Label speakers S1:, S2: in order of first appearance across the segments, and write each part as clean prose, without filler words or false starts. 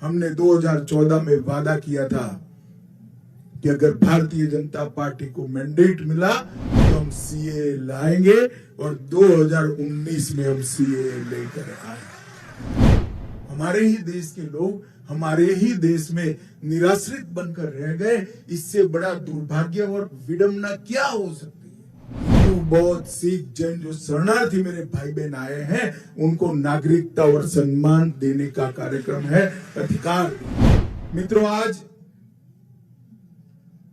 S1: हमने 2014 में वादा किया था कि अगर भारतीय जनता पार्टी को मैंडेट मिला तो हम सीए लाएंगे और 2019 में हम सीए लेकर आए। हमारे ही देश के लोग हमारे ही देश में निराश्रित बनकर रह गए। इससे बड़ा दुर्भाग्य और विडंबना क्या हो सकती है। हिंदू, बौद्ध, सिख, जैन जो शरणार्थी मेरे भाई बहन आए हैं उनको नागरिकता और सम्मान देने का कार्यक्रम है, अधिकार। मित्रों, आज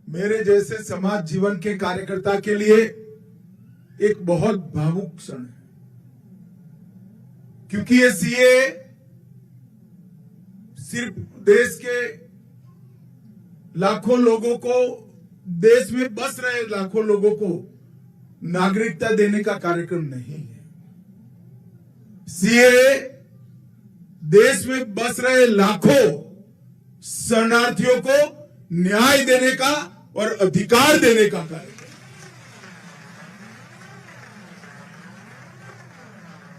S1: मेरे जैसे समाज जीवन के कार्यकर्ता के लिए एक बहुत भावुक क्षण है, क्योंकि ये सीए सिर्फ देश के लाखों लोगों को, देश में बस रहे लाखों लोगों को नागरिकता देने का कार्यक्रम नहीं है। सीए देश में बस रहे लाखों शरणार्थियों को न्याय देने का और अधिकार देने का कार्यक्रम।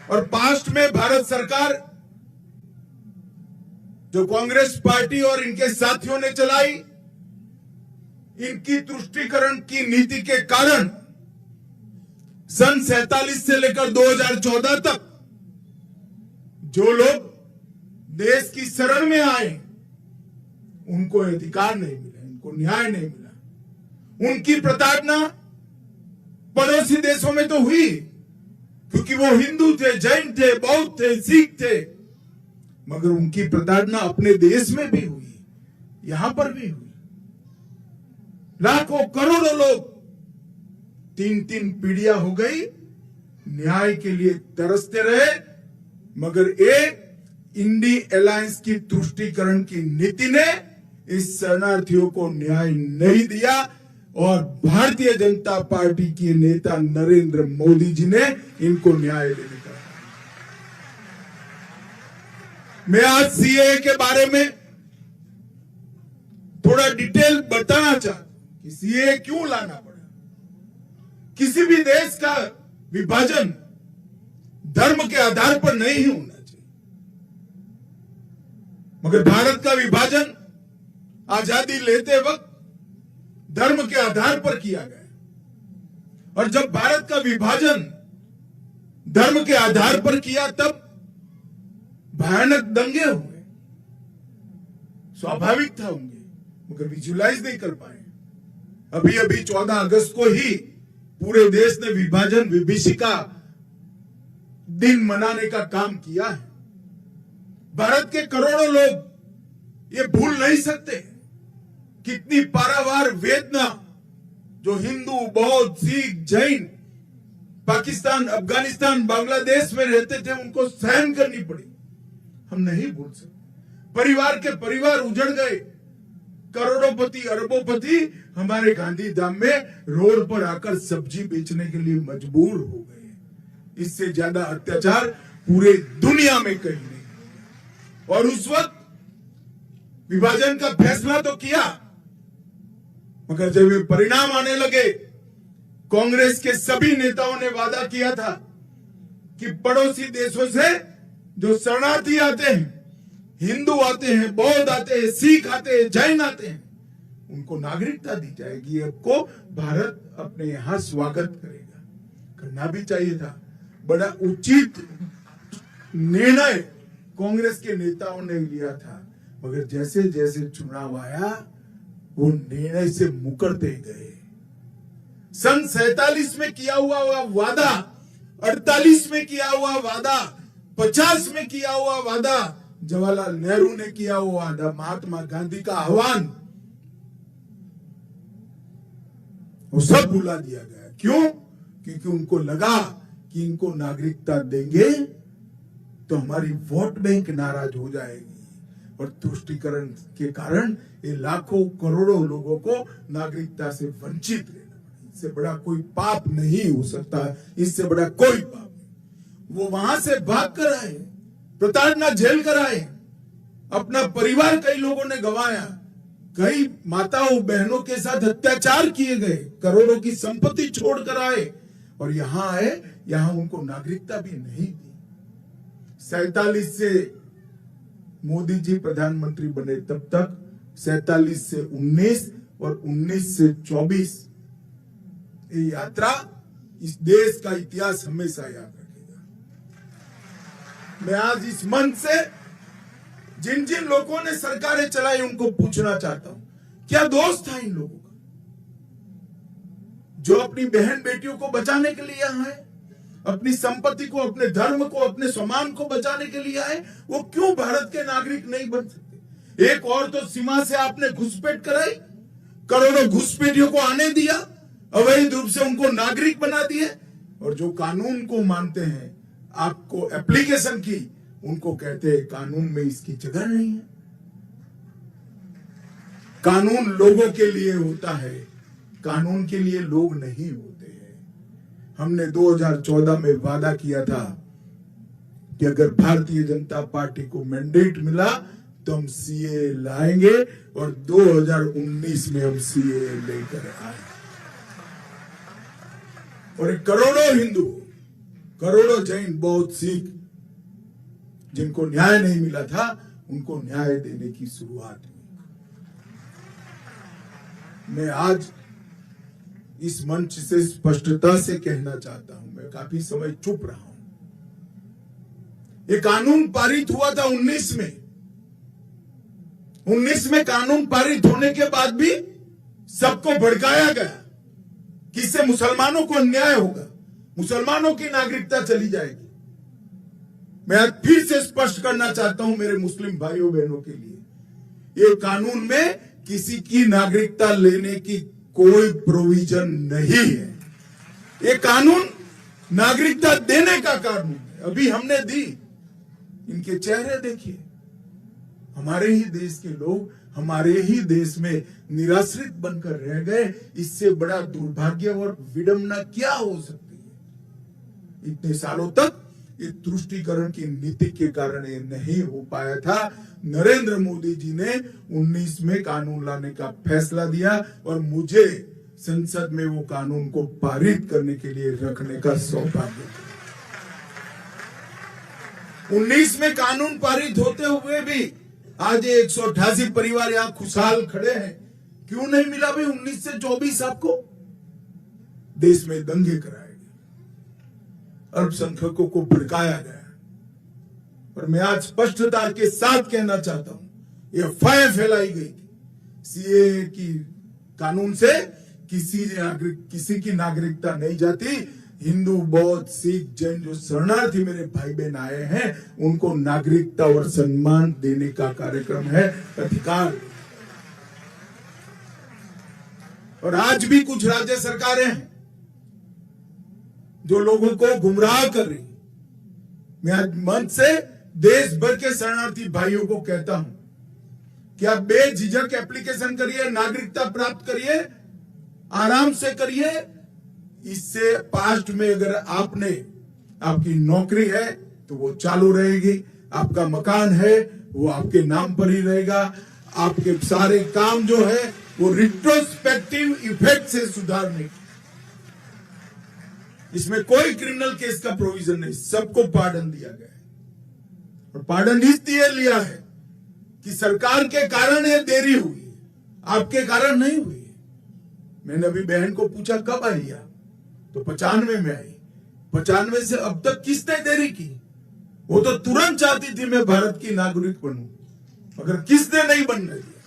S1: और पास्ट में भारत सरकार जो कांग्रेस पार्टी और इनके साथियों ने चलाई, इनकी तुष्टीकरण की नीति के कारण सन 47 से लेकर 2014 तक जो लोग देश की शरण में आए उनको अधिकार नहीं मिला, इनको न्याय नहीं मिला। उनकी प्रताड़ना पड़ोसी देशों में तो हुई, क्योंकि वो हिंदू थे, जैन थे, बौद्ध थे, सिख थे, मगर उनकी प्रताड़ना अपने देश में भी हुई, यहां पर भी हुई। लाखों करोड़ों लोग 3-3 पीढ़ियां हो गई न्याय के लिए तरसते रहे, मगर इंडी अलायंस की तुष्टीकरण की नीति ने इस शरणार्थियों को न्याय नहीं दिया और भारतीय जनता पार्टी के नेता नरेंद्र मोदी जी ने इनको न्याय देने का। मैं आज सीए के बारे में थोड़ा डिटेल बताना चाहता हूं कि सीए क्यों लाना पड़ा। किसी भी देश का विभाजन धर्म के आधार पर नहीं होना चाहिए, मगर भारत का विभाजन आजादी लेते वक्त धर्म के आधार पर किया गया। और जब भारत का विभाजन धर्म के आधार पर किया तब भयानक दंगे हुए, स्वाभाविक था होंगे, मगर विजुलाइज नहीं कर पाए। अभी 14 अगस्त को ही पूरे देश ने विभाजन विभीषिका दिन मनाने का काम किया है। भारत के करोड़ों लोग ये भूल नहीं सकते कितनी पारावार वेदना जो हिंदू, बौद्ध, सिख, जैन पाकिस्तान, अफगानिस्तान, बांग्लादेश में रहते थे उनको सहन करनी पड़ी। हम नहीं भूल सकते। परिवार के परिवार उजड़ गए, करोड़ोंपति, अरबोंपति हमारे गांधीधाम में रोड पर आकर सब्जी बेचने के लिए मजबूर हो गए। इससे ज्यादा अत्याचार पूरे दुनिया में कहीं नहीं। और उस वक्त विभाजन का फैसला तो किया, मगर जब ये परिणाम आने लगे, कांग्रेस के सभी नेताओं ने वादा किया था कि पड़ोसी देशों से जो शरणार्थी आते हैं, हिंदू आते हैं, बौद्ध आते हैं, सिख आते हैं, जैन आते हैं, उनको नागरिकता दी जाएगी। आपको भारत अपने यहां स्वागत करेगा। करना भी चाहिए था। बड़ा उचित निर्णय कांग्रेस के नेताओं ने लिया था, मगर जैसे जैसे चुनाव आया वो निर्णय से मुकरते गए। सन 47 में किया हुआ वादा, 48 में किया हुआ वादा, 50 में किया हुआ वादा, जवाहरलाल नेहरू ने किया हुआ वादा, महात्मा गांधी का आह्वान, वो सब भुला दिया गया। क्यों? क्योंकि उनको लगा कि इनको नागरिकता देंगे तो हमारी वोट बैंक नाराज हो जाएगी और तुष्टीकरण के कारण ये लाखों करोड़ों लोगों को नागरिकता से वंचित रहना पड़ा। इससे बड़ा कोई पाप नहीं हो सकता, इससे बड़ा कोई पाप नहीं। वो वहां से भाग कर आए, प्रताड़ना झेल कर आए, अपना परिवार कई लोगों ने गंवाया, कई माताओं बहनों के साथ अत्याचार किए गए, करोड़ों की संपत्ति छोड़कर आए और यहां आए, यहां उनको नागरिकता भी नहीं दी। 47 से मोदी जी प्रधानमंत्री बने तब तक 47 से 19 और 19 से 24 ये यात्रा इस देश का इतिहास हमेशा याद रखेगा। मैं आज इस मंच से जिन जिन लोगों ने सरकारें चलाई उनको पूछना चाहता हूं, क्या दोष था इन लोगों का जो अपनी बहन बेटियों को बचाने के लिए आए, अपनी संपत्ति को, अपने धर्म को, अपने सम्मान को बचाने के लिए आए, वो क्यों भारत के नागरिक नहीं बन सकते? एक और तो सीमा से आपने घुसपैठ कराई, करोड़ों घुसपैठियों को आने दिया, अवैध रूप से उनको नागरिक बना दिए, और जो कानून को मानते हैं, आपको एप्लीकेशन की, उनको कहते हैं कानून में इसकी जगह नहीं है। कानून लोगों के लिए होता है, कानून के लिए लोग नहीं होते हैं। हमने 2014 में वादा किया था कि अगर भारतीय जनता पार्टी को मैंडेट मिला तो हम सीए लाएंगे, और 2019 में हम सीए लेकर आए। और करोड़ों हिंदू, करोड़ों जैन, बौद्ध, सिख जिनको न्याय नहीं मिला था, उनको न्याय देने की शुरुआत हुई। मैं आज इस मंच से स्पष्टता से कहना चाहता हूं, मैं काफी समय चुप रहा हूं। ये कानून पारित हुआ था 19 में। 19 में कानून पारित होने के बाद भी सबको भड़काया गया कि इससे मुसलमानों को अन्याय होगा, मुसलमानों की नागरिकता चली जाएगी। मैं आज फिर से स्पष्ट करना चाहता हूं मेरे मुस्लिम भाइयों बहनों के लिए, ये कानून में किसी की नागरिकता लेने की कोई प्रोविजन नहीं है। ये कानून नागरिकता देने का कानून है। अभी हमने दी, इनके चेहरे देखिए, हमारे ही देश के लोग हमारे ही देश में निराश्रित बनकर रह गए। इससे बड़ा दुर्भाग्य और विडंबना क्या हो सकती है? इतने सालों तक ये तुष्टीकरण की नीति के कारण ये नहीं हो पाया था। नरेंद्र मोदी जी ने 19 में कानून लाने का फैसला दिया, और मुझे संसद में वो कानून को पारित करने के लिए रखने का सौभाग्य। 19 में कानून पारित होते हुए भी आज 188 परिवार यहां खुशहाल खड़े हैं। क्यों नहीं मिला भाई 19 से 24? आपको देश में दंगे कराए गए, अल्पसंख्यकों को भड़काया गया। और मैं आज स्पष्टता के साथ कहना चाहता हूं, ये अफवाहें फैलाई गई थी सीए की कानून से किसी की नागरिकता नहीं जाती। हिंदू, बौद्ध, सिख, जैन जो शरणार्थी मेरे भाई बहन आए हैं, उनको नागरिकता और सम्मान देने का कार्यक्रम है, अधिकार। और आज भी कुछ राज्य सरकारें हैं जो लोगों को गुमराह कर रही। मैं आज मंच से देश भर के शरणार्थी भाइयों को कहता हूं कि आप बेझिझक एप्लीकेशन करिए, नागरिकता प्राप्त करिए, आराम से करिए। इससे पास्ट में अगर आपकी नौकरी है तो वो चालू रहेगी, आपका मकान है वो आपके नाम पर ही रहेगा, आपके सारे काम जो है वो रिट्रोस्पेक्टिव इफेक्ट से सुधारने की। इसमें कोई क्रिमिनल केस का प्रोविजन नहीं, सबको पार्डन दिया गया है। और पार्डन इसलिए लिया है कि सरकार के कारण ये देरी हुई, आपके कारण नहीं हुई। मैंने अभी बहन को पूछा कब आई आप, तो 95 में आई। 95 से अब तक किसने देरी की? वो तो तुरंत चाहती थी मैं भारत की नागरिक बनूं, मगर किसने नहीं बनने दिया?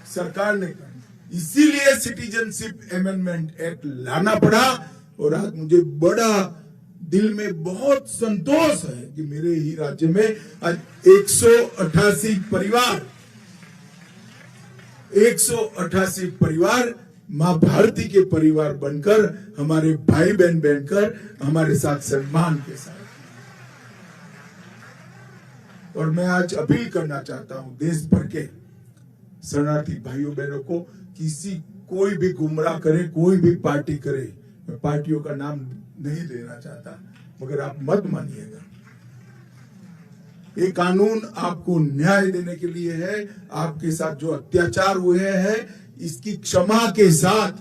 S1: सरकार ने कहा। इसीलिए सिटीजनशिप अमेंडमेंट एक्ट लाना पड़ा। और आज मुझे बड़ा दिल में बहुत संतोष है कि मेरे ही राज्य में आज 188 परिवार मां भारती के परिवार बनकर, हमारे भाई बहन बनकर, हमारे साथ सम्मान के साथ। और मैं आज अपील करना चाहता हूं देश भर के शरणार्थी भाइयों बहनों को, कोई भी गुमराह करे, कोई भी पार्टी करे, मैं पार्टियों का नाम नहीं लेना चाहता, मगर आप मत मानिएगा। ये कानून आपको न्याय देने के लिए है। आपके साथ जो अत्याचार हुए हैं इसकी क्षमा के साथ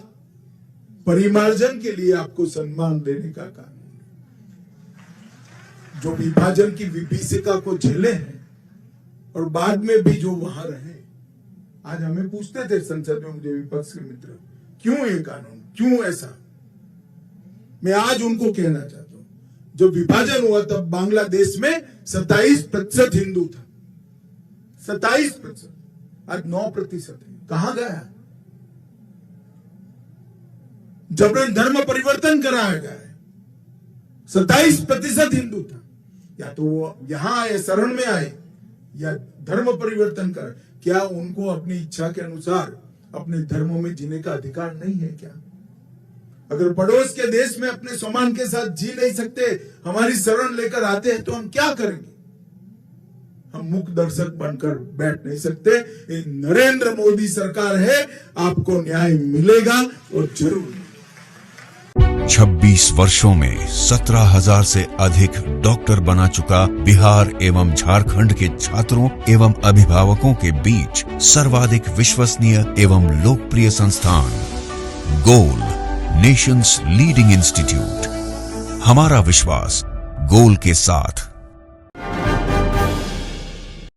S1: परिमार्जन के लिए आपको सम्मान देने का कानून है। जो विभाजन की विभीषिका को झेले हैं और बाद में भी जो वहां रहे। आज हमें पूछते थे संसद में मुझे विपक्ष के मित्र, क्यों ये कानून, क्यों ऐसा? मैं आज उनको कहना चाहता हूं, जब विभाजन हुआ तब बांग्लादेश में 27% हिंदू था, 27%, आज 9% है। कहां गया? जबरन धर्म परिवर्तन कराया गया है। 27% हिंदू था, या तो वो यहां आए, शरण में आए, या धर्म परिवर्तन कर। क्या उनको अपनी इच्छा के अनुसार अपने धर्मों में जीने का अधिकार नहीं है क्या? अगर पड़ोस के देश में अपने सम्मान के साथ जी नहीं सकते, हमारी शरण लेकर आते हैं, तो हम क्या करेंगे? हम मूक दर्शक बनकर बैठ नहीं सकते। ये नरेंद्र मोदी सरकार है, आपको न्याय मिलेगा और जरूर।
S2: 26 वर्षों में 17,000 से अधिक डॉक्टर बना चुका बिहार एवं झारखंड के छात्रों एवं अभिभावकों के बीच सर्वाधिक विश्वसनीय एवं लोकप्रिय संस्थान गोल, नेशंस लीडिंग इंस्टीट्यूट। हमारा विश्वास गोल के साथ।